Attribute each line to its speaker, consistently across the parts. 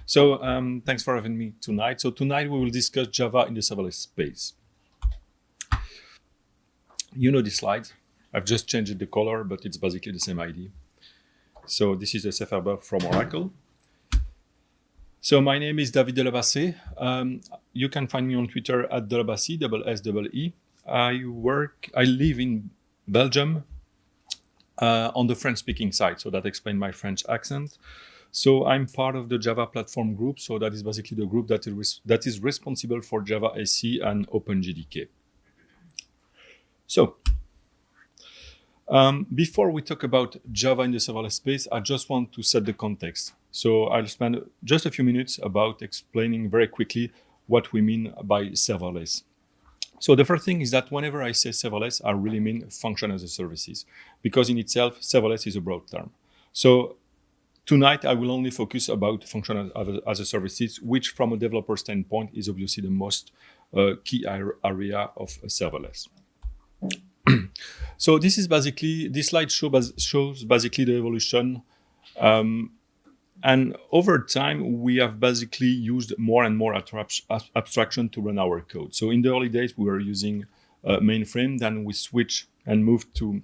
Speaker 1: Thanks for having me tonight. So tonight we will discuss Java in the serverless space. You know this slide. I've just changed the color, but it's basically the same idea. So this is a safe harbor from Oracle. So my name is David Delabassée. You can find me on Twitter at Delabassee, SSEE. I live in Belgium on the French-speaking side, so that explains my French accent. So I'm part of the Java platform group. So that is basically the group that is responsible for Java SE and OpenJDK. So before we talk about Java in the serverless space, I just want to set the context. So I'll spend just a few minutes about explaining very quickly what we mean by serverless. So the first thing is that whenever I say serverless, I really mean function as a services, because in itself, serverless is a broad term. So tonight, I will only focus about function as a services, which from a developer standpoint is obviously the most key area of serverless. So this slide shows basically the evolution. And over time, we have basically used more and more abstraction to run our code. So in the early days, we were using mainframe, then we switched and moved to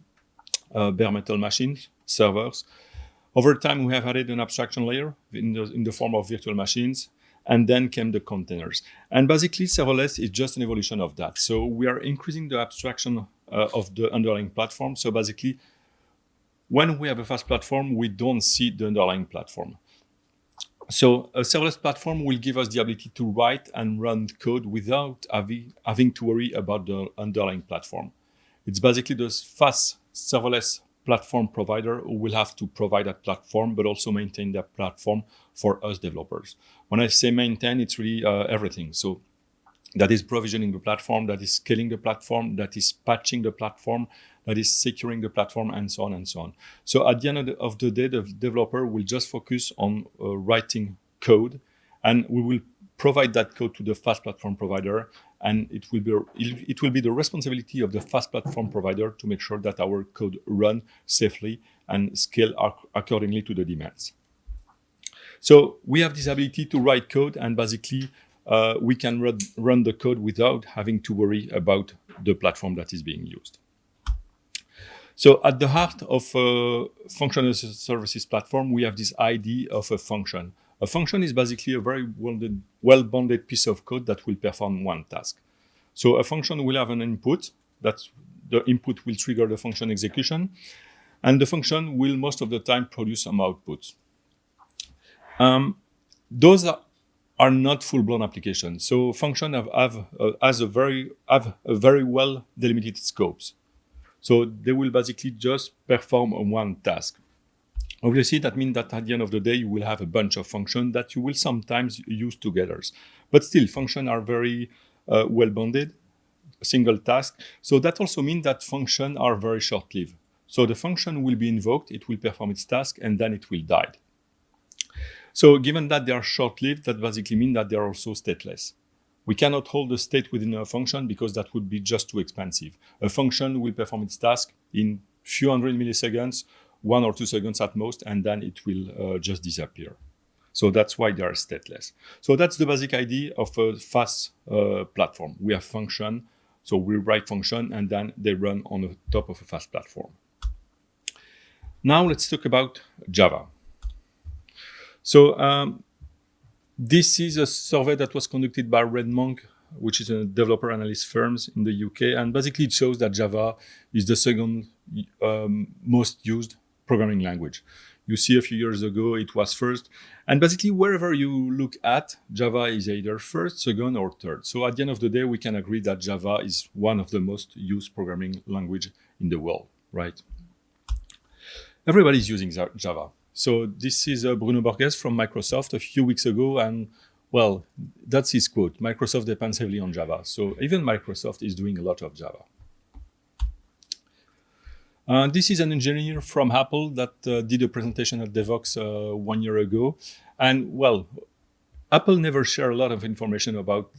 Speaker 1: bare metal machines, servers. Over time, we have added an abstraction layer in the form of virtual machines, and then came the containers. And basically, serverless is just an evolution of that. So we are increasing the abstraction of the underlying platform. So basically, when we have a fast platform, we don't see the underlying platform. So a serverless platform will give us the ability to write and run code without having to worry about the underlying platform. It's basically the fast serverless platform provider who will have to provide that platform, but also maintain that platform for us developers. When I say maintain, it's really everything. So that is provisioning the platform, that is scaling the platform, that is patching the platform, that is securing the platform, and so on and so on. So at the end of the day, the developer will just focus on writing code, and we will provide that code to the fast platform provider, and it will be the responsibility of the fast platform provider to make sure that our code run safely and scale accordingly to the demands. So we have this ability to write code, and basically we can run the code without having to worry about the platform that is being used. So at the heart of a function as a services platform, we have this idea of a function. A function is basically a very well-bounded piece of code that will perform one task. So a function will have an input, that the input will trigger the function execution, and the function will most of the time produce some outputs. Those are not full-blown applications. So functions have a very well delimited scopes. So they will basically just perform one task. Obviously, that means that at the end of the day, you will have a bunch of functions that you will sometimes use together. But still, functions are very well-bounded, single task. So that also means that functions are very short-lived. So the function will be invoked, it will perform its task, and then it will die. So given that they are short-lived, that basically means that they are also stateless. We cannot hold a state within a function because that would be just too expensive. A function will perform its task in few hundred milliseconds, 1 or 2 seconds at most, and then it will just disappear. So that's why they are stateless. So that's the basic idea of a fast platform. We have function, so we write function, and then they run on the top of a fast platform. Now let's talk about Java. So this is a survey that was conducted by RedMonk, which is a developer analyst firm in the UK. And basically it shows that Java is the second most used programming language. You see a few years ago, it was first. And basically wherever you look at, Java is either first, second, or third. So at the end of the day, we can agree that Java is one of the most used programming language in the world, right? Everybody's using Java. So this is Bruno Borges from Microsoft a few weeks ago, and well, that's his quote. Microsoft depends heavily on Java. So even Microsoft is doing a lot of Java. This is an engineer from Apple that did a presentation at Devox 1 year ago. And well, Apple never share a lot of information about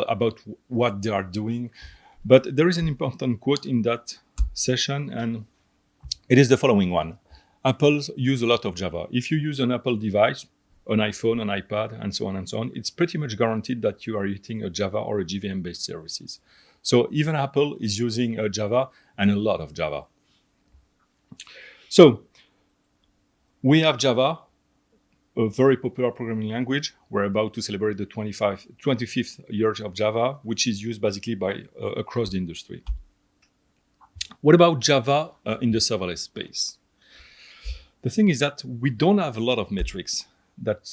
Speaker 1: about what they are doing. But there is an important quote in that session, and it is the following one. Apple use a lot of Java. If you use an Apple device, an iPhone, an iPad, and so on and so on, it's pretty much guaranteed that you are using a Java or a GVM-based services. So even Apple is using Java and a lot of Java. So we have Java, a very popular programming language. We're about to celebrate the 25th year of Java, which is used basically by across the industry. What about Java in the serverless space? The thing is that we don't have a lot of metrics that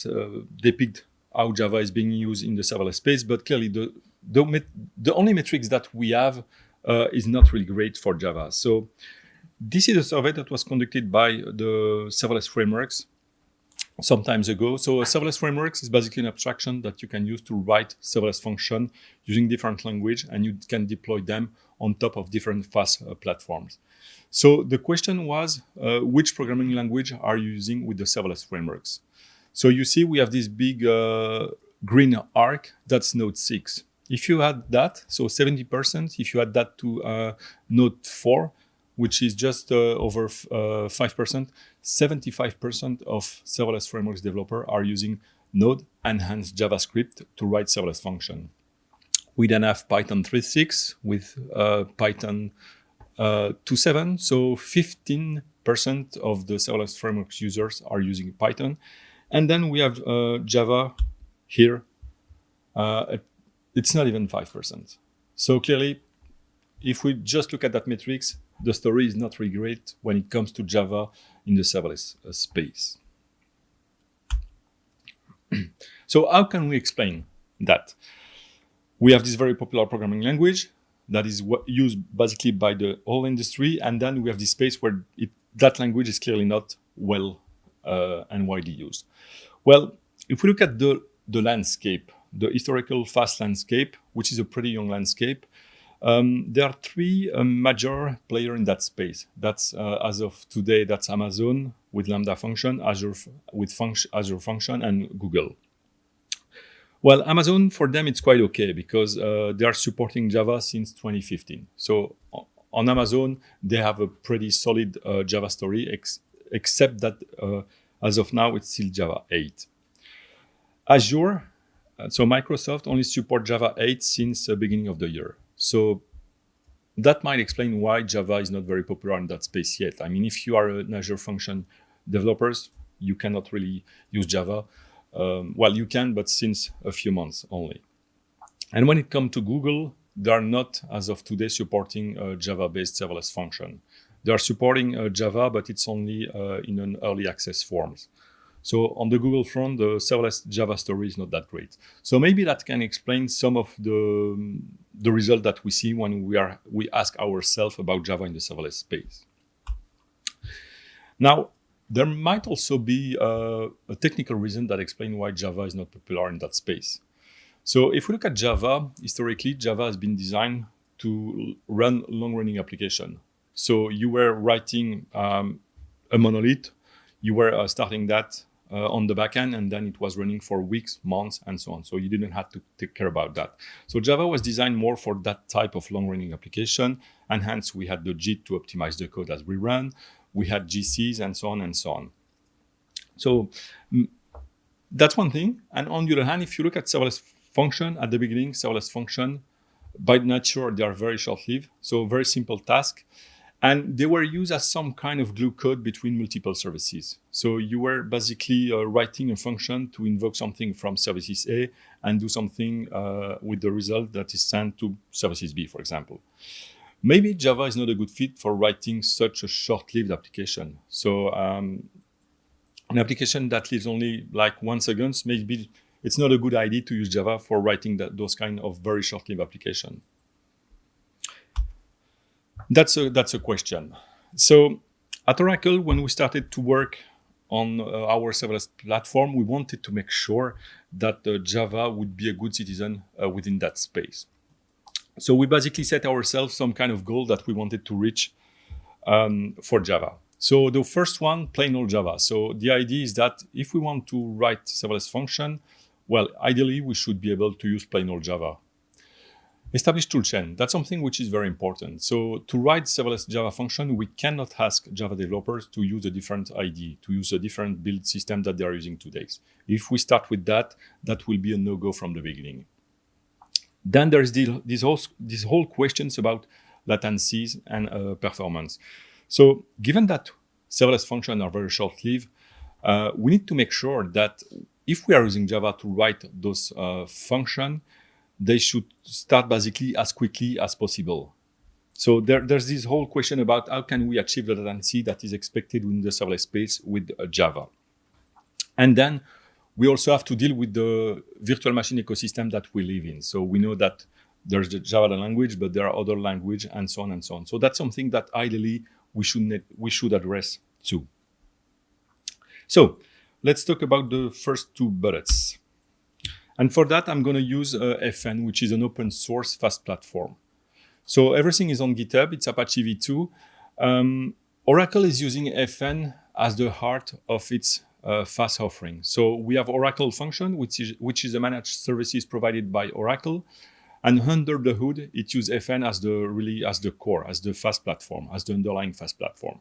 Speaker 1: depict how Java is being used in the serverless space, but clearly the only metrics that we have is not really great for Java. So this is a survey that was conducted by the serverless frameworks some times ago. So a serverless frameworks is basically an abstraction that you can use to write serverless function using different language, and you can deploy them on top of different fast platforms. So the question was, which programming language are you using with the serverless frameworks? So you see we have this big green arc, that's Node 6. If you add that, so 70%, if you add that to Node 4, which is just over 5%, 75% of serverless frameworks developers are using Node enhanced JavaScript to write serverless function. We then have Python 3.6 with Python 2.7, so 15% of the serverless frameworks users are using Python. And then we have Java here. It's not even 5%. So clearly, if we just look at that matrix, the story is not really great when it comes to Java in the serverless space. So how can we explain that? We have this very popular programming language that is used basically by the whole industry, and then we have this space where that language is clearly not well and widely used. Well, if we look at the landscape, the historical fast landscape, which is a pretty young landscape, there are three major players in that space. That's as of today, that's Amazon with Lambda function, Azure with Azure function, and Google. Well, Amazon, for them, it's quite okay because they are supporting Java since 2015. So on Amazon, they have a pretty solid Java story, except that as of now, it's still Java 8. Azure, so Microsoft only support Java 8 since the beginning of the year. So that might explain why Java is not very popular in that space yet. I mean, if you are an Azure function developers, you cannot really use Java. Well, you can, but since a few months only. And when it comes to Google, they are not, as of today, supporting Java-based serverless function. They are supporting Java, but it's only in an early access forms. So on the Google front, the serverless Java story is not that great. So maybe that can explain some of the result that we see when we ask ourselves about Java in the serverless space. Now, there might also be a technical reason that explains why Java is not popular in that space. So if we look at Java, historically, Java has been designed to run long-running application. So you were writing a monolith, you were starting that on the backend, and then it was running for weeks, months, and so on. So you didn't have to take care about that. So Java was designed more for that type of long-running application, and hence we had the JIT to optimize the code as we run. We had GCs and so on and so on. So that's one thing. And on the other hand, if you look at serverless function at the beginning, serverless function, by nature, they are very short-lived. So very simple task. And they were used as some kind of glue code between multiple services. So you were basically writing a function to invoke something from services A and do something with the result that is sent to services B, for example. Maybe Java is not a good fit for writing such a short-lived application. So an application that lives only like 1 second, maybe it's not a good idea to use Java for writing those kind of very short-lived application. That's a question. So at Oracle, when we started to work on our serverless platform, we wanted to make sure that Java would be a good citizen within that space. So we basically set ourselves some kind of goal that we wanted to reach for Java. So the first one, plain old Java. So the idea is that if we want to write serverless function, well, ideally we should be able to use plain old Java. Established toolchain, that's something which is very important. So to write serverless Java function, we cannot ask Java developers to use a different IDE, to use a different build system that they are using today. If we start with that, that will be a no-go from the beginning. Then there's these whole questions about latencies and performance. So given that serverless functions are very short-lived, we need to make sure that if we are using Java to write those functions, they should start basically as quickly as possible. So there's this whole question about how can we achieve the latency that is expected in the serverless space with Java. And then we also have to deal with the virtual machine ecosystem that we live in. So we know that there's the Java language, but there are other languages and so on and so on. So that's something that ideally we should address too. So let's talk about the first two bullets. And for that, I'm going to use FN, which is an open source fast platform. So everything is on GitHub. It's Apache v2. Oracle is using FN as the heart of its fast offering. So we have Oracle Function, which is a managed services provided by Oracle. And under the hood, it uses FN as the core, as the fast platform, as the underlying fast platform.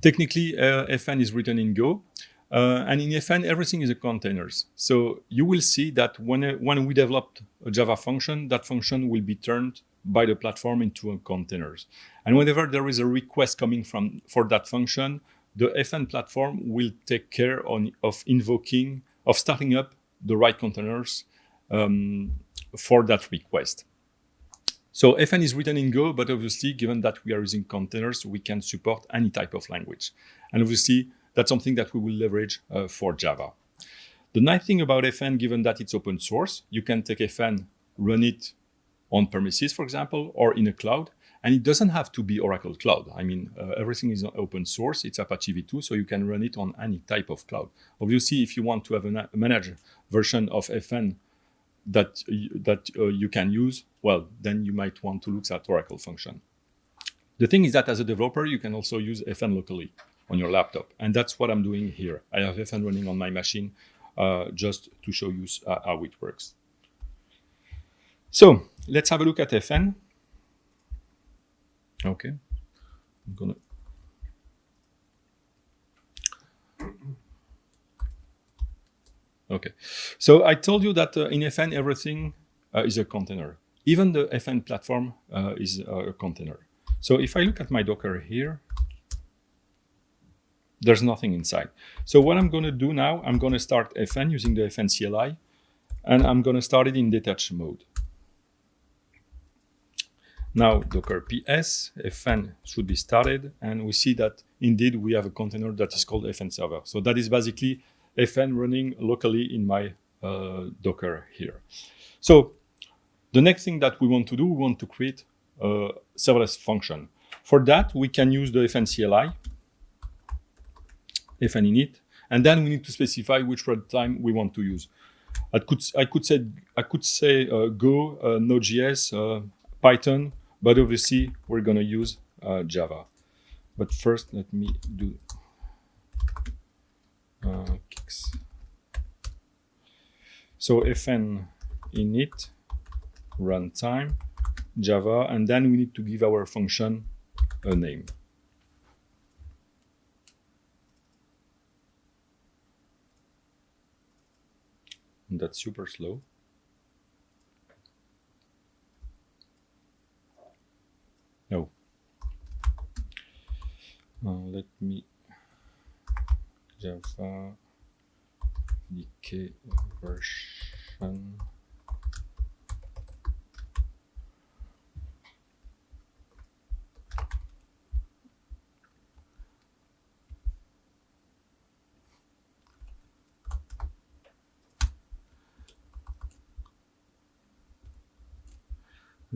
Speaker 1: Technically, FN is written in Go. And in FN, everything is a containers. So you will see that when we developed a Java function, that function will be turned by the platform into a containers. And whenever there is a request coming for that function, the FN platform will take care of starting up the right containers for that request. So FN is written in Go, but obviously, given that we are using containers, we can support any type of language. And obviously, that's something that we will leverage for Java. The nice thing about FN, given that it's open source, you can take FN, run it on premises, for example, or in a cloud, and it doesn't have to be Oracle Cloud. I mean, everything is open source. It's Apache v2, so you can run it on any type of cloud. Obviously, if you want to have a managed version of FN that you can use, well, then you might want to look at Oracle Function. The thing is that as a developer, you can also use FN locally on your laptop. And that's what I'm doing here. I have FN running on my machine just to show you how it works. So let's have a look at FN. Okay. I'm gonna... Okay. So I told you that in FN, everything is a container. Even the FN platform is a container. So if I look at my Docker here, there's nothing inside. So what I'm going to do now, I'm going to start FN using the FN CLI, and I'm going to start it in detached mode. Now Docker PS, FN should be started, and we see that indeed we have a container that is called FN server. So that is basically FN running locally in my Docker here. So the next thing that we want to do, we want to create a serverless function. For that, we can use the FN CLI, FN init, and then we need to specify which runtime we want to use. I could say Go, Node.js, Python, but obviously we're going to use Java. But first, let me do kicks. So FN init, runtime, Java, and then we need to give our function a name. And that's super slow. No. Let me Java DK version.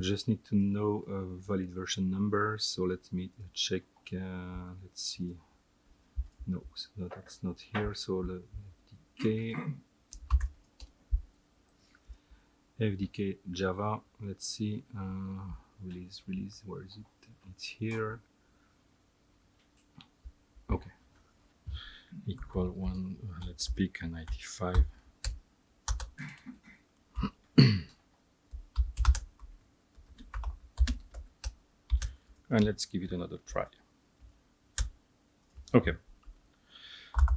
Speaker 1: Just need to know a valid version number. So let me check. Let's see. No, that's not here. So FDK Java. Let's see. Release. Where is it? It's here. Okay. Equal one. Let's pick a 95. And let's give it another try. Okay.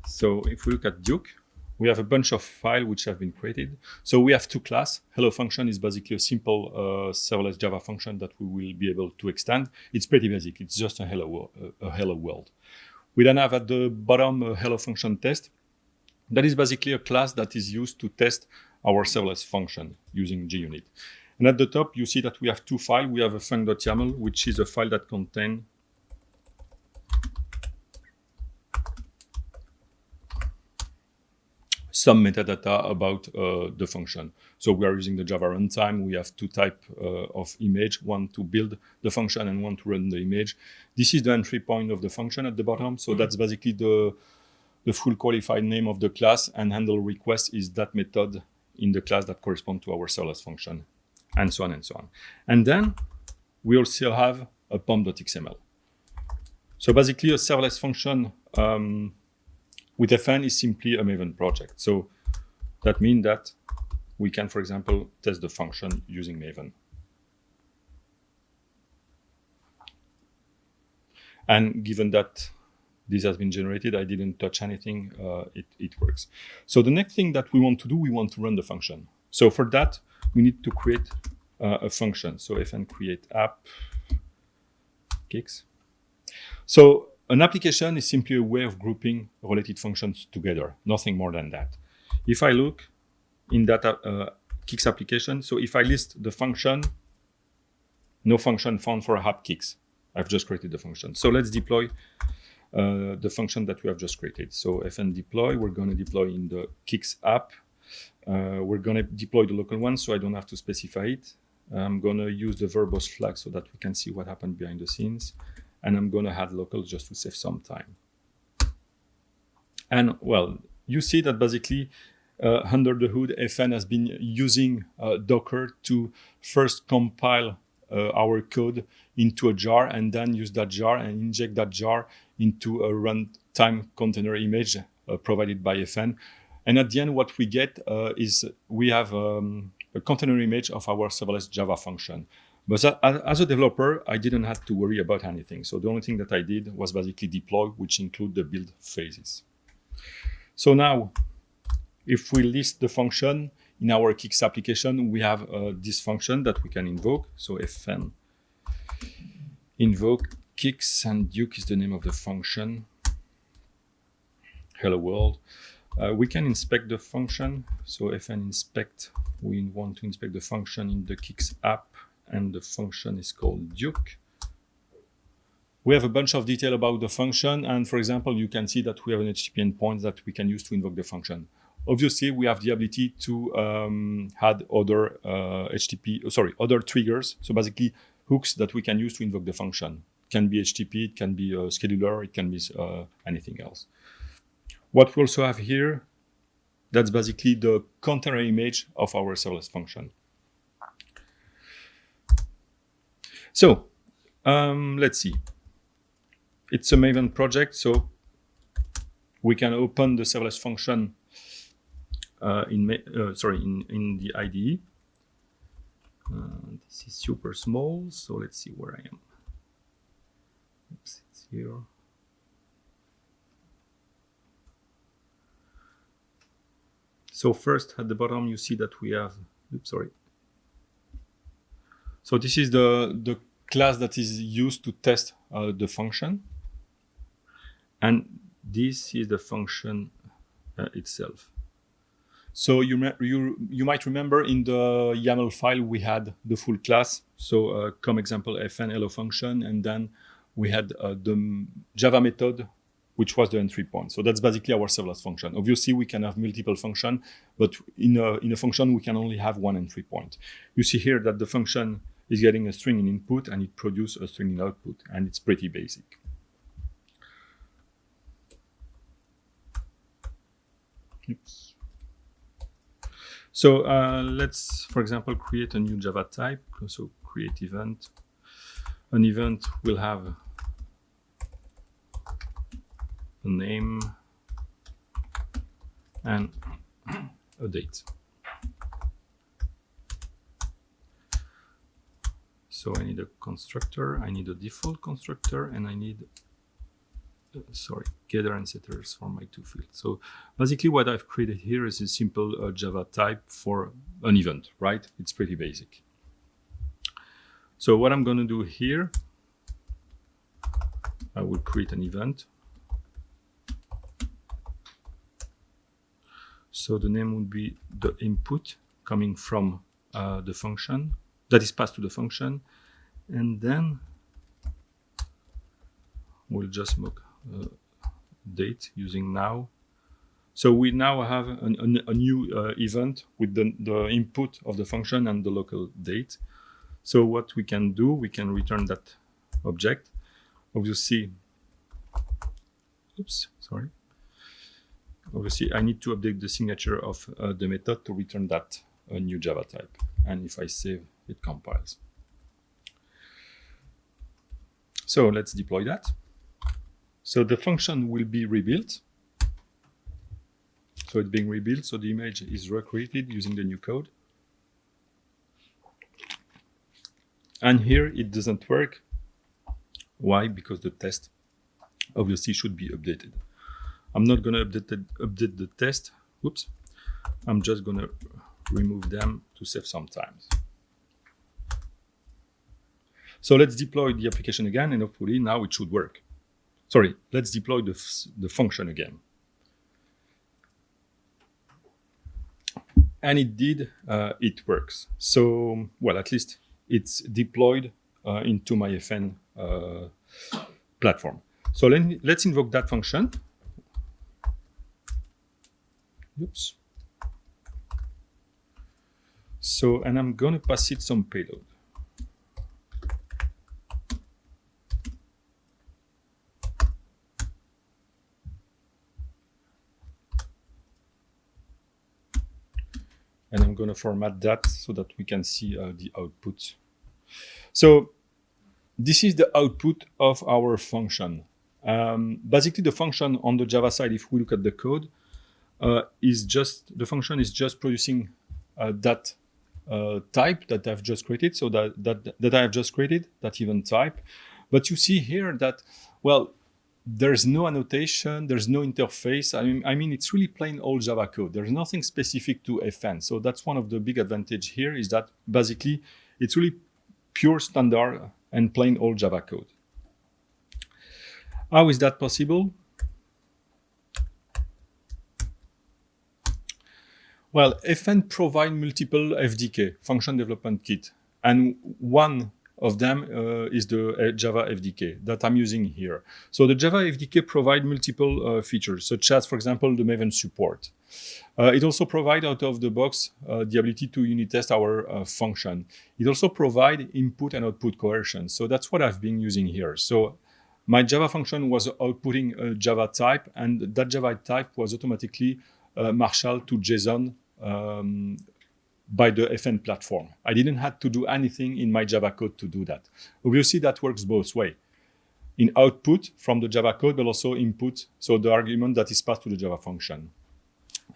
Speaker 1: So if we look at Duke, we have a bunch of files which have been created. So we have two classes. Hello function is basically a simple serverless Java function that we will be able to extend. It's pretty basic. It's just a hello world. We then have at the bottom a hello function test. That is basically a class that is used to test our serverless function using JUnit. And at the top, you see that we have two files. We have a func.yaml, which is a file that contains some metadata about the function. So we are using the Java runtime. We have two types of image, one to build the function and one to run the image. This is the entry point of the function at the bottom. So that's basically the full qualified name of the class, and handle request is that method in the class that corresponds to our serverless function, and so on and so on. And then we also have a pom.xml. So basically a serverless function with FN is simply a Maven project. So that means that we can, for example, test the function using Maven. And given that this has been generated, I didn't touch anything, it works. So the next thing that we want to do, we want to run the function. So for that, we need to create a function. So fn create app kicks. So an application is simply a way of grouping related functions together, nothing more than that. If I look in that kicks application, so if I list the function, no function found for app kicks. I've just created the function. So let's deploy the function that we have just created. So fn deploy, we're going to deploy in the kicks app. We're going to deploy the local one, so I don't have to specify it. I'm going to use the verbose flag so that we can see what happened behind the scenes. And I'm going to add local just to save some time. And well, you see that basically under the hood, FN has been using Docker to first compile our code into a jar, and then use that jar and inject that jar into a runtime container image provided by FN. And at the end, what we get is we have a container image of our serverless Java function. But as a developer, I didn't have to worry about anything. So the only thing that I did was basically deploy, which include the build phases. So now, if we list the function in our kicks application, we have this function that we can invoke. So fn invoke kicks, and Duke is the name of the function. Hello world. We can inspect the function. So fn inspect, we want to inspect the function in the kicks app, and the function is called Duke. We have a bunch of detail about the function, and for example, you can see that we have an HTTP endpoint that we can use to invoke the function. Obviously, we have the ability to add other other triggers. So basically, hooks that we can use to invoke the function. It can be HTTP, it can be a scheduler, it can be anything else. What we also have here, that's basically the container image of our serverless function. So let's see. It's a Maven project, so we can open the serverless function in the IDE. This is super small, so let's see where I am. Oops, it's here. So first, at the bottom, you see that we have. Oops, sorry. So this is the class that is used to test the function. And this is the function itself. So you might remember in the YAML file, we had the full class. So come example fn hello function, and then we had the Java method, which was the entry point. So that's basically our serverless function. Obviously, we can have multiple functions, but in a function, we can only have one entry point. You see here that the function is getting a string in input, and it produces a string in output, and it's pretty basic. Oops. So let's, for example, create a new Java type. So create event. An event will have a name and a date. So I need a constructor, I need a default constructor, and I need, getter and setters for my two fields. So basically what I've created here is a simple Java type for an event, right? It's pretty basic. So what I'm going to do here, I will create an event. So the name would be the input coming from the function that is passed to the function, and then we'll just make date using now. So we now have a new event with the input of the function and the local date. So what we can do, we can return that object. Obviously, obviously I need to update the signature of the method to return that new Java type. And if I save, it compiles. So let's deploy that. So the function will be rebuilt. So it's being rebuilt. So the image is recreated using the new code. And here it doesn't work. Why? Because the test obviously should be updated. I'm not going to update the test. Oops. I'm just going to remove them to save some time. So let's deploy the application again, and hopefully now it should work. Sorry, let's deploy the function again. And it did, it works. So, well, at least it's deployed into my FN platform. So let's invoke that function. Oops. So, and I'm going to pass it some payload. And I'm going to format that so that we can see the output. So this is the output of our function. Basically, the function on the Java side, if we look at the code, the function is just producing that type that I've just created. So that I have just created, that event type. But you see here that, well, there's no annotation, there's no interface. I mean, it's really plain old Java code. There's nothing specific to FN. So that's one of the big advantage here, is that basically it's really pure standard and plain old Java code. How is that possible? Well, FN provide multiple FDK, Function Development Kit, and one of them is the Java FDK that I'm using here. So the Java FDK provide multiple features, such as, for example, the Maven support. It also provides out of the box the ability to unit test our function. It also provides input and output coercion. So that's what I've been using here. So my Java function was outputting a Java type, and that Java type was automatically marshaled to JSON by the FN platform. I didn't have to do anything in my Java code to do that. Obviously, that works both ways. In output from the Java code, but also input, so the argument that is passed to the Java function.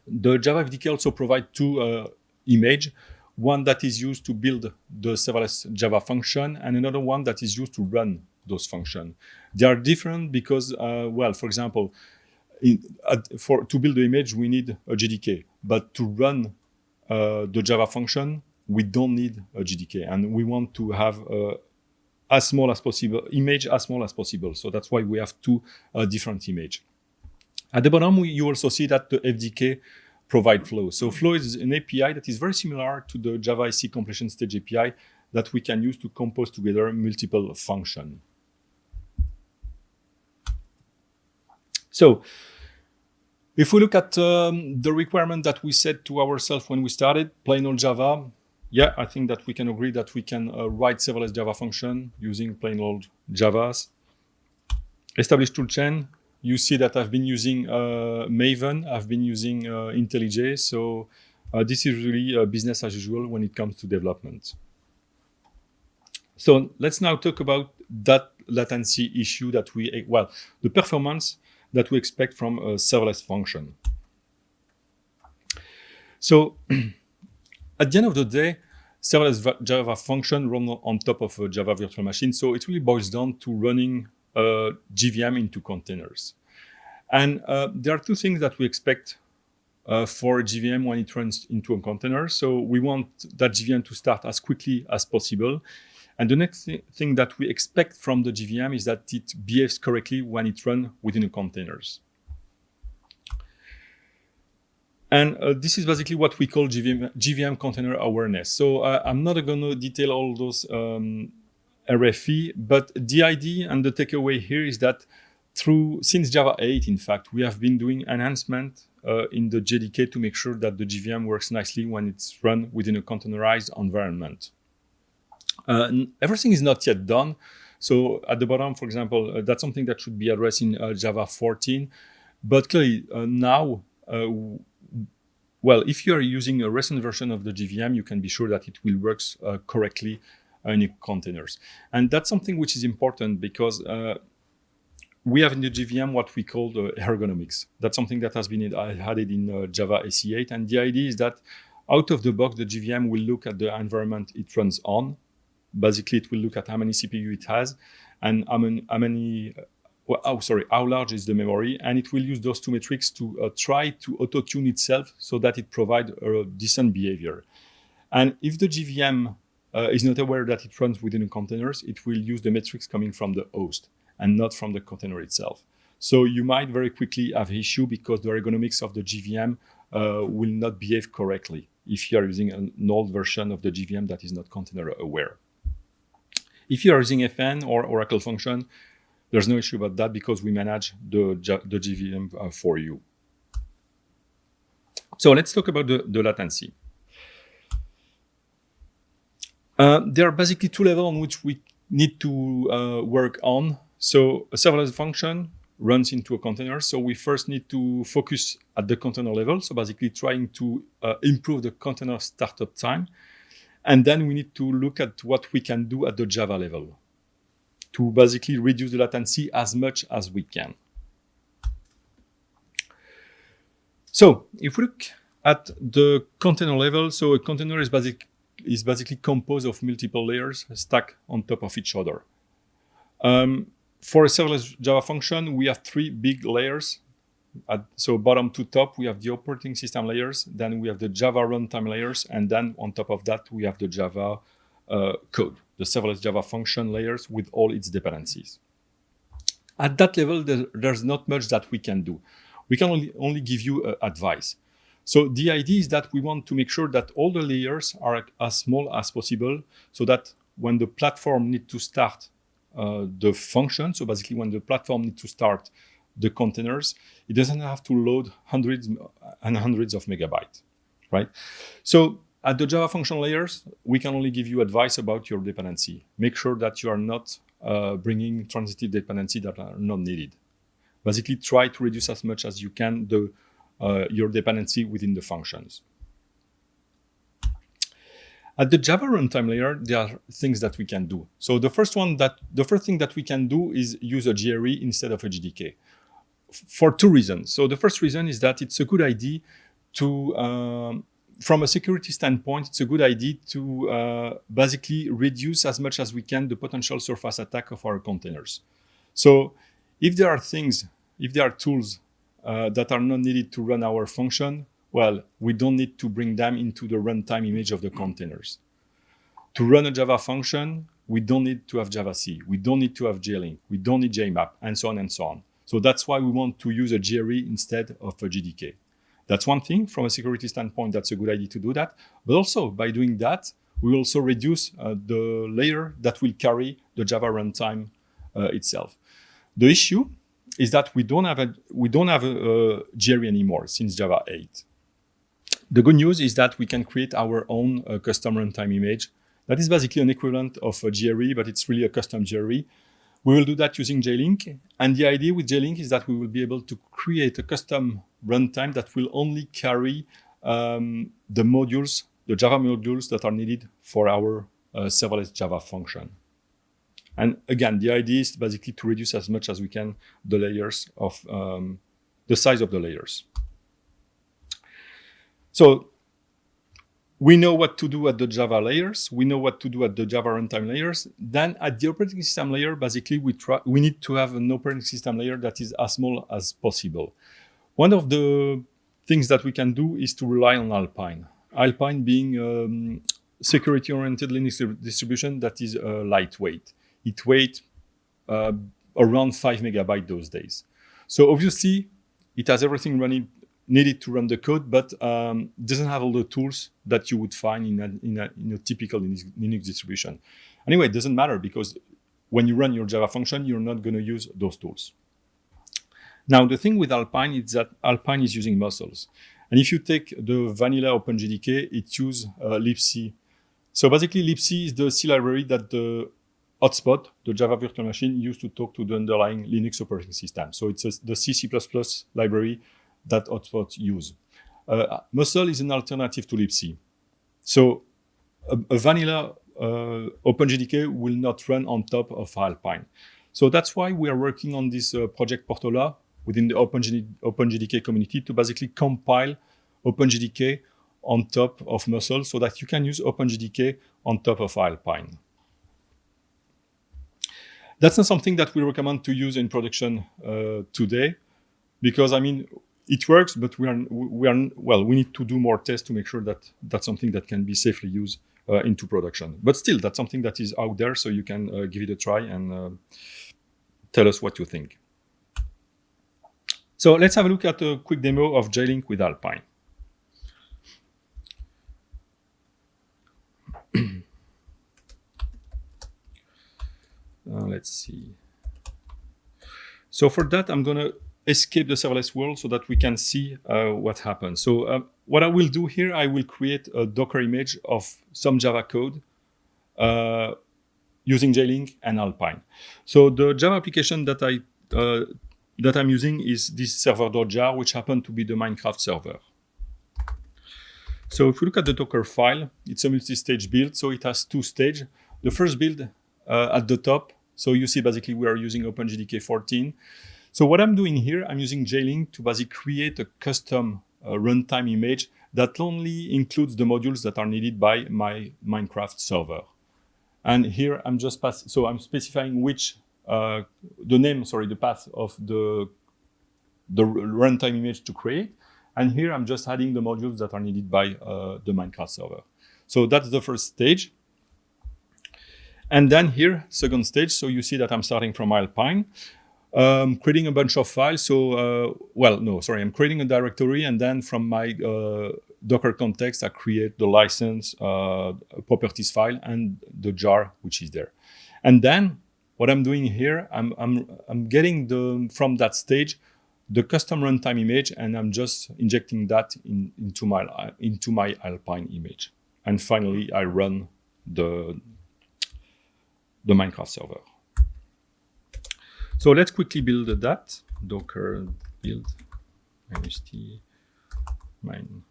Speaker 1: The Java FDK also provides two images, one that is used to build the serverless Java function, and another one that is used to run those functions. They are different because, well, for example, to build the image, we need a JDK, but to run the Java function, we don't need a JDK, and we want to have as small as possible, image as small as possible. So that's why we have two different images. At the bottom, you also see that the FDK provide Flow. So Flow is an API that is very similar to the Java SE completion stage API that we can use to compose together multiple functions. So if we look at the requirement that we set to ourselves when we started, plain old Java, yeah, I think that we can agree that we can write serverless Java function using plain old Javas. Establish toolchain. You see that I've been using Maven, I've been using IntelliJ, so this is really business as usual when it comes to development. So let's now talk about that latency issue that the performance that we expect from a serverless function. So at the end of the day, serverless Java function run on top of a Java virtual machine. So it really boils down to running a GVM into containers. And there are two things that we expect for a GVM when it runs into a container. So we want that GVM to start as quickly as possible. And the next thing that we expect from the GVM is that it behaves correctly when it runs within the containers. And this is basically what we call GVM container awareness. So I'm not going to detail all those RFE, but the idea and the takeaway here is that since Java 8, in fact, we have been doing enhancement in the JDK to make sure that the GVM works nicely when it's run within a containerized environment. Everything is not yet done. So at the bottom, for example, that's something that should be addressed in Java 14. But clearly now, well, if you are using a recent version of the GVM, you can be sure that it will work correctly in containers. And that's something which is important because we have in the GVM what we call the ergonomics. That's something that has been added in Java AC8. And the idea is that out of the box, the GVM will look at the environment it runs on. Basically, it will look at how many CPU it has and how large is the memory. And it will use those two metrics to try to auto-tune itself so that it provides a decent behavior. And if the GVM is not aware that it runs within containers, it will use the metrics coming from the host and not from the container itself. So you might very quickly have an issue because the ergonomics of the GVM will not behave correctly if you are using an old version of the GVM that is not container aware. If you are using FN or Oracle function, there's no issue about that because we manage the GVM for you. So let's talk about the latency. There are basically two levels on which we need to work on. So a serverless function runs into a container. So we first need to focus at the container level. So basically trying to improve the container startup time. And then we need to look at what we can do at the Java level to basically reduce the latency as much as we can. So if we look at the container level, so a container is basically composed of multiple layers stacked on top of each other. For a serverless Java function, we have three big layers. So bottom to top, we have the operating system layers, then we have the Java runtime layers, and then on top of that, we have the Java code, the serverless Java function layers with all its dependencies. At that level, there's not much that we can do. We can only give you advice. So the idea is that we want to make sure that all the layers are as small as possible so that when the platform needs to start the function, so basically when the platform needs to start the containers, it doesn't have to load hundreds and hundreds of megabytes, right? So at the Java function layers, we can only give you advice about your dependency. Make sure that you are not bringing transitive dependency that are not needed. Basically, try to reduce as much as you can your dependency within the functions. At the Java runtime layer, there are things that we can do. So the first thing that we can do is use a GRE instead of a JDK. For two reasons. So the first reason is that it's a good idea to, from a security standpoint, it's a good idea to basically reduce as much as we can the potential surface attack of our containers. So if there are tools that are not needed to run our function, well, we don't need to bring them into the runtime image of the containers. To run a Java function, we don't need to have Delabassée. We don't need to have JLink. We don't need JMap, and so on and so on. So that's why we want to use a GRE instead of a JDK. That's one thing. From a security standpoint, that's a good idea to do that. But also, by doing that, we will also reduce the layer that will carry the Java runtime itself. The issue is that we don't have a GRE anymore since Java 8. The good news is that we can create our own custom runtime image. That is basically an equivalent of a GRE, but it's really a custom GRE. We will do that using JLink. And the idea with JLink is that we will be able to create a custom runtime that will only carry the Java modules that are needed for our serverless Java function. And again, the idea is basically to reduce as much as we can the layers of the size of the layers. So we know what to do at the Java layers. We know what to do at the Java runtime layers. Then at the operating system layer, basically, we need to have an operating system layer that is as small as possible. One of the things that we can do is to rely on Alpine. Alpine being security-oriented Linux distribution that is lightweight. It weighs around 5 megabytes those days. So obviously, it has everything needed to run the code, but doesn't have all the tools that you would find in a typical Linux distribution. Anyway, it doesn't matter because when you run your Java function, you're not going to use those tools. Now, the thing with Alpine is that Alpine is using muscles. And if you take the vanilla OpenJDK, it uses libc. So basically, libc is the C library that the hotspot, the Java virtual machine, used to talk to the underlying Linux operating system. So it's the C++ library that hotspots use. Muscle is an alternative to libc. So a vanilla OpenJDK will not run on top of Alpine. So that's why we are working on this project Portola within the OpenJDK community to basically compile OpenJDK on top of Muscle so that you can use OpenJDK on top of Alpine. That's not something that we recommend to use in production today, because I mean, it works, but we need to do more tests to make sure that that's something that can be safely used into production. But still, that's something that is out there, so you can give it a try and tell us what you think. So let's have a look at a quick demo of JLink with Alpine. Let's see. So for that, I'm going to escape the serverless world so that we can see what happens. So what I will do here, I will create a Docker image of some Java code using JLink and Alpine. So the Java application that I'm using is this server.jar, which happened to be the Minecraft server. So if we look at the Docker file, it's a multi-stage build. So it has 2 stages. The first build at the top. So you see basically we are using OpenJDK 14. So what I'm doing here, I'm using JLink to basically create a custom runtime image that only includes the modules that are needed by my Minecraft server. And here I'm just I'm specifying which the path of the runtime image to create. And here I'm just adding the modules that are needed by the Minecraft server. So that's the first stage. And then here, second stage, so you see that I'm starting from Alpine, creating a bunch of files. I'm creating a directory, and then from my Docker context, I create the license, properties file, and the jar, which is there. And then what I'm doing here, I'm getting from that stage the custom runtime image, and I'm just injecting that into my Alpine image. And finally, I run the Minecraft server. So let's quickly build that. Docker build -t mine.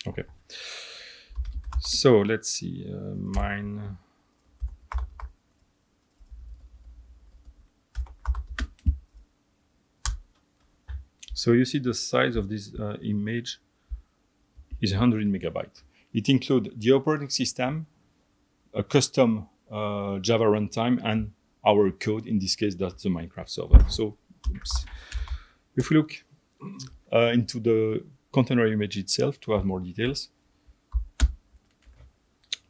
Speaker 1: Okay. So let's see, mine. So you see the size of this image is 100 megabytes. It includes the operating system, a custom Java runtime, and our code. In this case, that's the Minecraft server. So if we look into the container image itself to have more details.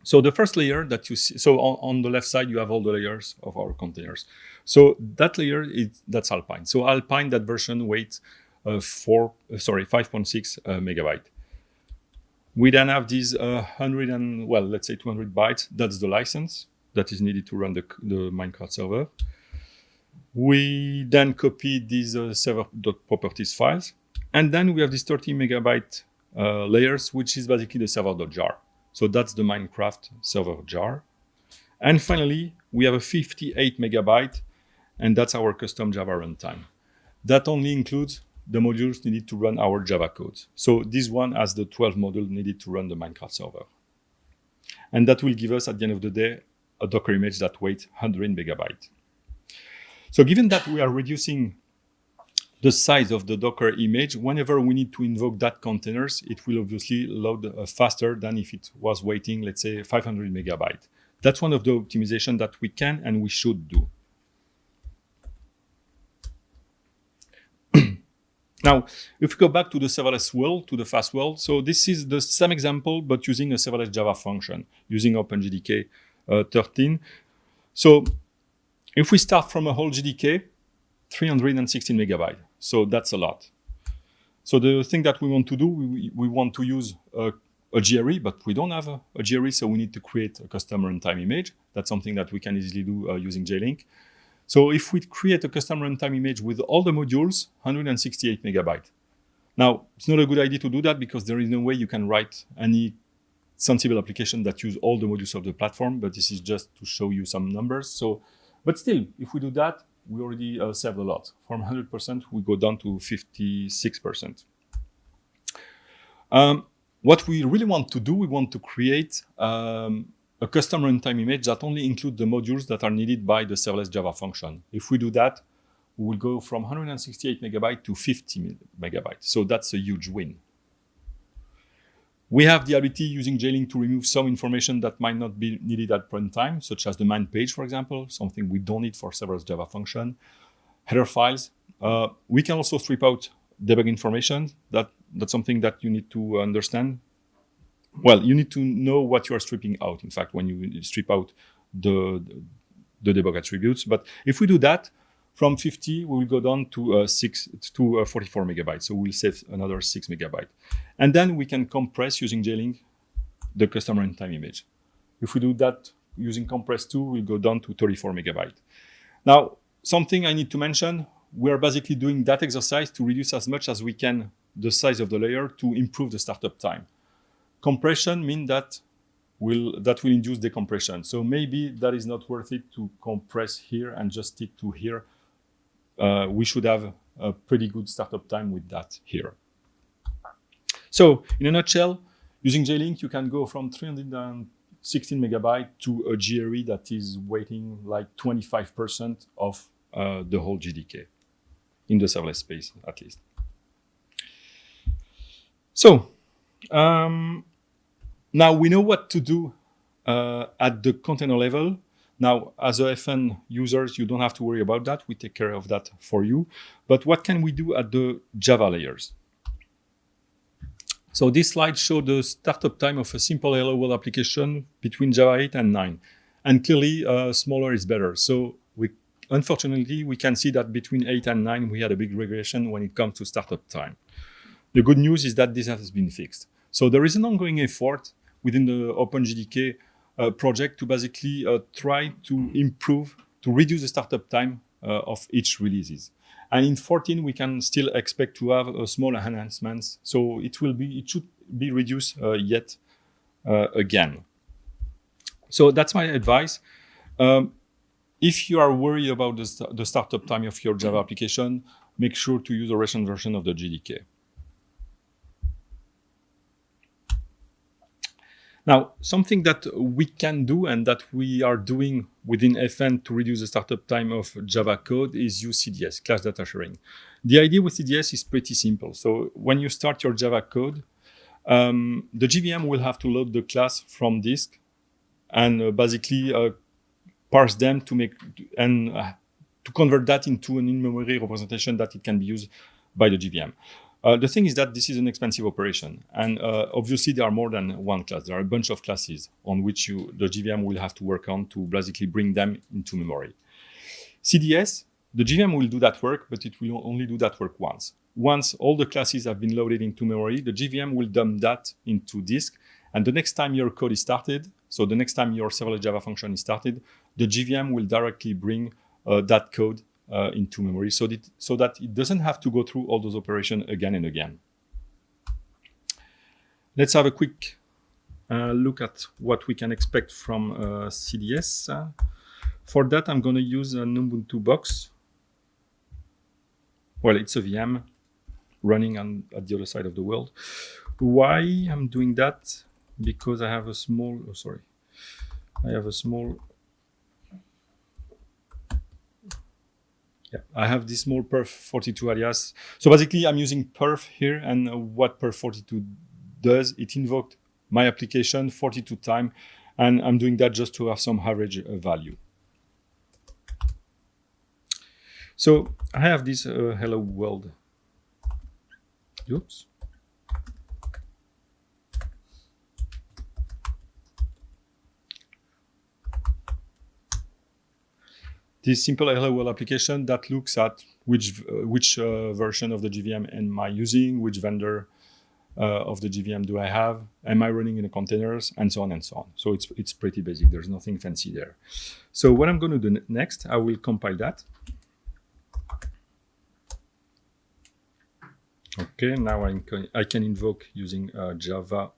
Speaker 1: So the first layer that you see, so on the left side, you have all the layers of our containers. So that layer, that's Alpine. So Alpine, that version weighs 5.6 megabytes. We then have these 200 bytes. That's the license that is needed to run the Minecraft server. We then copy these server.properties files. And then we have these 30 megabyte layers, which is basically the server.jar. So that's the Minecraft server jar. And finally, we have a 58 megabyte, and that's our custom Java runtime. That only includes the modules needed to run our Java codes. So this one has the 12 modules needed to run the Minecraft server. And that will give us, at the end of the day, a Docker image that weighs 100 megabytes. So given that we are reducing the size of the Docker image, whenever we need to invoke that containers, it will obviously load faster than if it was waiting, let's say, 500 megabytes. That's one of the optimizations that we can and we should do. Now, if we go back to the serverless world, to the fast world, so this is the same example, but using a serverless Java function, using OpenJDK 13. So if we start from a whole JDK, 316 megabytes. So that's a lot. So the thing that we want to do, we want to use a GRE, but we don't have a GRE, so we need to create a custom runtime image. That's something that we can easily do using JLink. So if we create a custom runtime image with all the modules, 168 megabytes. Now, it's not a good idea to do that because there is no way you can write any sensible application that use all the modules of the platform, but this is just to show you some numbers. So, but still, if we do that, we already saved a lot. From 100%, we go down to 56%. What we really want to do, we want to create a custom runtime image that only includes the modules that are needed by the serverless Java function. If we do that, we will go from 168 megabytes to 50 megabytes. So that's a huge win. We have the ability using JLink to remove some information that might not be needed at runtime, such as the man page, for example, something we don't need for serverless Java function, header files. We can also strip out debug information. That's something that you need to understand. Well, you need to know what you are stripping out, in fact, when you strip out the debug attributes. But if we do that, from 50, we will go down to 44 megabytes. So we'll save another 6 megabytes. And then we can compress using JLink the custom runtime image. If we do that using compress 2, we'll go down to 34 megabytes. Now, something I need to mention, we're basically doing that exercise to reduce as much as we can the size of the layer to improve the startup time. Compression means that will induce decompression. So maybe that is not worth it to compress here and just stick to here. We should have a pretty good startup time with that here. So in a nutshell, using JLink, you can go from 316 megabytes to a GRE that is weighting like 25% of the whole JDK in the serverless space, at least. So now we know what to do at the container level. Now, as a FN users, you don't have to worry about that. We take care of that for you. But what can we do at the Java layers? So this slide shows the startup time of a simple Hello World application between Java 8 and 9. And clearly, smaller is better. So unfortunately, we can see that between 8 and 9, we had a big regression when it comes to startup time. The good news is that this has been fixed. So there is an ongoing effort within the OpenJDK project to basically try to improve, to reduce the startup time of each releases. And in 14, we can still expect to have a small enhancements. So it should be reduced yet again. So that's my advice. If you are worried about the startup time of your Java application, make sure to use a recent version of the JDK. Now, something that we can do and that we are doing within FN to reduce the startup time of Java code is use CDS, class data sharing. The idea with CDS is pretty simple. So when you start your Java code, the GVM will have to load the class from disk and basically parse them to make and to convert that into an in-memory representation that it can be used by the GVM. The thing is that this is an expensive operation. And obviously, there are more than one class. There are a bunch of classes on which the GVM will have to work on to basically bring them into memory. CDS, the GVM will do that work, but it will only do that work once. Once all the classes have been loaded into memory, the GVM will dump that into disk. And the next time your code is started, so the next time your serverless Java function is started, the GVM will directly bring that code into memory so that it doesn't have to go through all those operations again and again. Let's have a quick look at what we can expect from CDS. For that, I'm going to use an Ubuntu box. Well, it's a VM running at the other side of the world. Why I'm doing that? Because I have a small, Yeah, I have this small perf42 alias. So basically, I'm using perf here, and what perf42 does, it invoked my application 42 times, and I'm doing that just to have some average value. So I have this hello world. Oops. This simple hello world application that looks at which version of the GVM am I using, which vendor of the GVM do I have, am I running in the containers, and so on and so on. So it's pretty basic. There's nothing fancy there. So what I'm going to do next, I will compile that. Okay, now I can invoke using Java.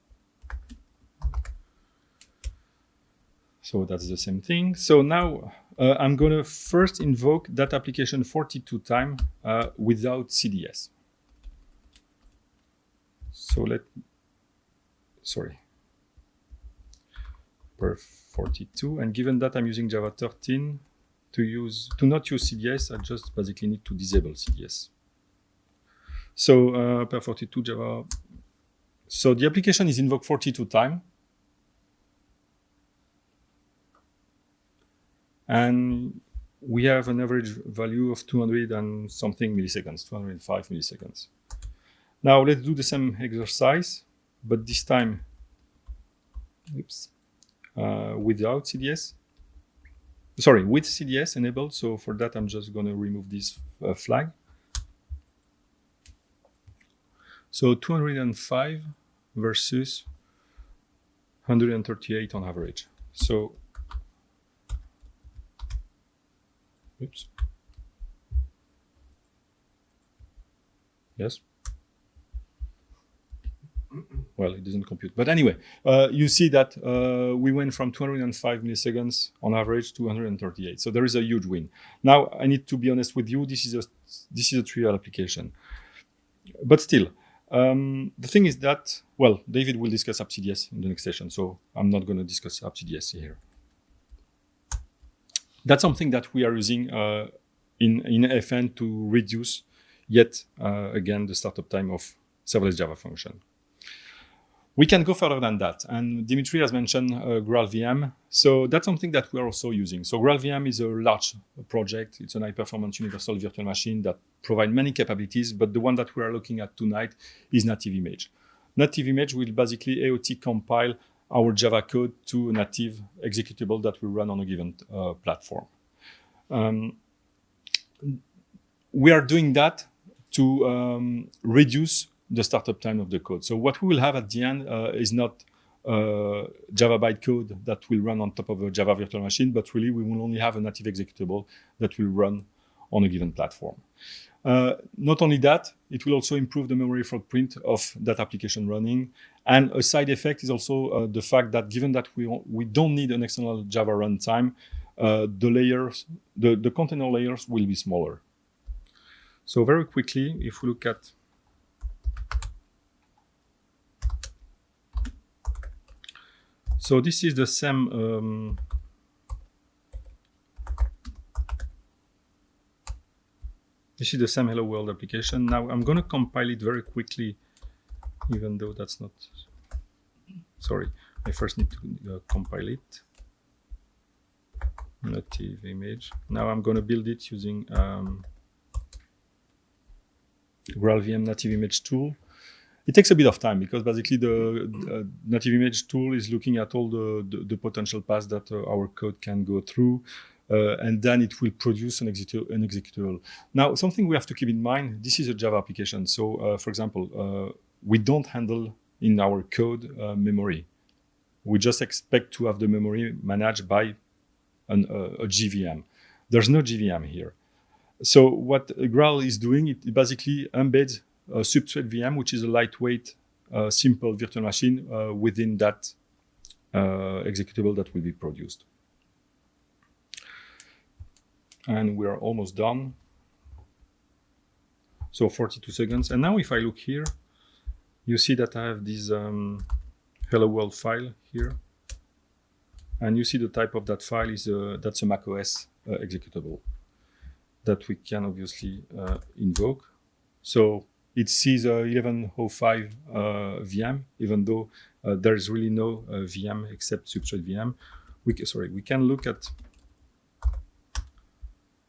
Speaker 1: So that's the same thing. So now I'm going to first invoke that application 42 times without CDS. So perf 42, and given that I'm using Java 13 to not use CDS, I just basically need to disable CDS. So perf 42 Java. So the application is invoked 42 times. And we have an average value of 200 and something milliseconds, 205 milliseconds. Now let's do the same exercise, but this time, without CDS. Sorry, with CDS enabled. So for that, I'm just going to remove this flag. So 205 versus 138 on average. So, oops. Yes. Well, it doesn't compute. But anyway, you see that we went from 205 milliseconds on average to 138. So there is a huge win. Now, I need to be honest with you. This is a trivial application. But still, the thing is that, well, David will discuss AppCDS in the next session. So I'm not going to discuss AppCDS here. That's something that we are using in FN to reduce, yet again, the startup time of serverless Java function. We can go further than that. And Dimitri has mentioned GraalVM. So that's something that we are also using. So GraalVM is a large project. It's an high-performance universal virtual machine that provides many capabilities. But the one that we are looking at tonight is native image. Native image will basically AOT compile our Java code to a native executable that will run on a given platform. We are doing that to reduce the startup time of the code. So what we will have at the end is not Java bytecode that will run on top of a Java virtual machine, but really we will only have a native executable that will run on a given platform. Not only that, it will also improve the memory footprint of that application running. And a side effect is also the fact that given that we don't need an external Java runtime, the container layers will be smaller. So very quickly, if we look at so this is the same this is the same Hello World application. Now I'm going to compile it very quickly, even though that's not. Sorry, I first need to compile it. Native image. Now I'm going to build it using GraalVM native image tool. It takes a bit of time because basically the native image tool is looking at all the potential paths that our code can go through, and then it will produce an executable. Now, something we have to keep in mind, this is a Java application. So, for example, we don't handle in our code memory. We just expect to have the memory managed by a GVM. There's no GVM here. So what Graal is doing, it basically embeds a substrate VM, which is a lightweight, simple virtual machine within that executable that will be produced. And we are almost done. So 42 seconds. And now if I look here, you see that I have this hello world file here. And you see the type of that file is that's a macOS executable. that we can obviously invoke. So it sees a 1105 VM, even though there is really no VM except substrate VM. We can look at.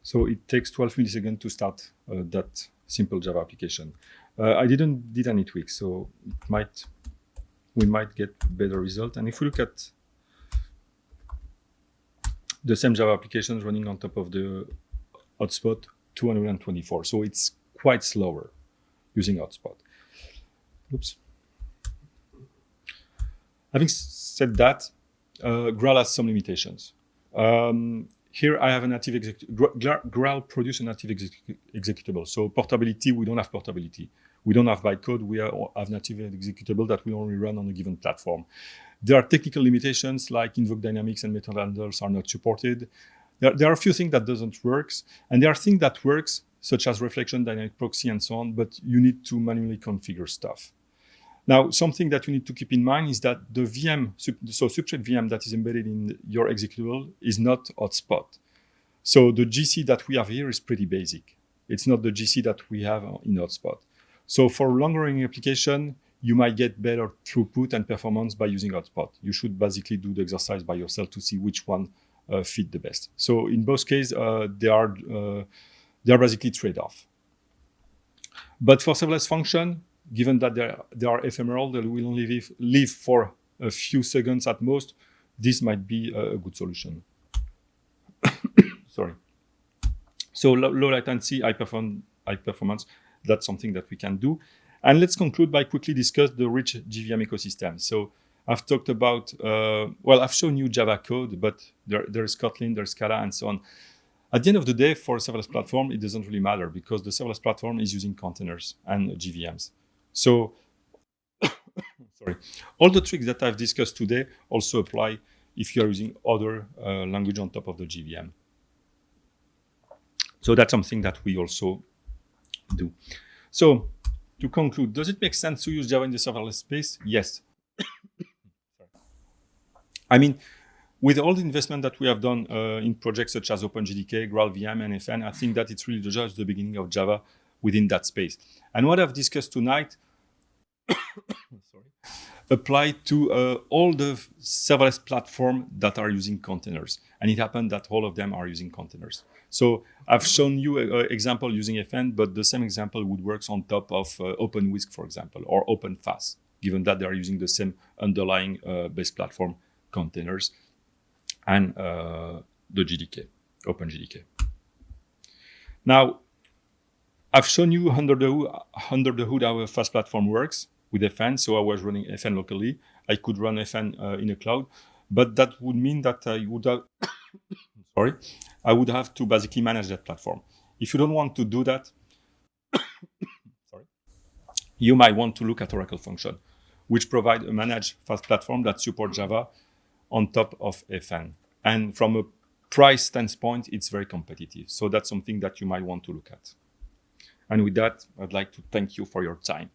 Speaker 1: So it takes 12 milliseconds to start that simple Java application. I didn't did any tweaks, so we might get better result. And if we look at the same Java applications running on top of the hotspot, 224. So it's quite slower using hotspot. Oops. Having said that, Graal has some limitations. Here I have a native Graal produce a native executable. So portability, we don't have portability. We don't have bytecode. We have native executable that we only run on a given platform. There are technical limitations like invoke dynamics and method handlers are not supported. There are a few things that doesn't work, and there are things that works, such as reflection, dynamic proxy, and so on, but you need to manually configure stuff. Now, something that you need to keep in mind is that the VM, so substrate VM that is embedded in your executable is not hotspot. So the GC that we have here is pretty basic. It's not the GC that we have in hotspot. So for longer running application, you might get better throughput and performance by using hotspot. You should basically do the exercise by yourself to see which one fit the best. So in both cases, they are basically trade-off. But for serverless function, given that they are ephemeral, they will only live for a few seconds at most, this might be a good solution. Sorry. So low latency, high performance, that's something that we can do. And let's conclude by quickly discuss the rich GVM ecosystem. So I've talked about, I've shown you Java code, but there's Kotlin, there's Scala, and so on. At the end of the day, for a serverless platform, it doesn't really matter because the serverless platform is using containers and GVMs. So, sorry, all the tricks that I've discussed today also apply if you're using other language on top of the GVM. So that's something that we also do. So to conclude, does it make sense to use Java in the serverless space? Yes. I mean, with all the investment that we have done in projects such as OpenJDK, GraalVM, and FN, I think that it's really just the beginning of Java within that space. And what I've discussed tonight apply to all the serverless platforms that are using containers. And it happened that all of them are using containers. So I've shown you an example using FN, but the same example would work on top of OpenWhisk, for example, or OpenFast, given that they are using the same underlying base platform containers and the JDK, OpenJDK. Now, I've shown you under the hood how a fast platform works with FN. So I was running FN locally. I could run FN in a cloud, but that would mean that I would have, I would have to basically manage that platform. If you don't want to do that, you might want to look at Oracle Function, which provide a managed fast platform that supports Java on top of FN. And from a price standpoint, it's very competitive. So that's something that you might want to look at. And with that, I'd like to thank you for your time.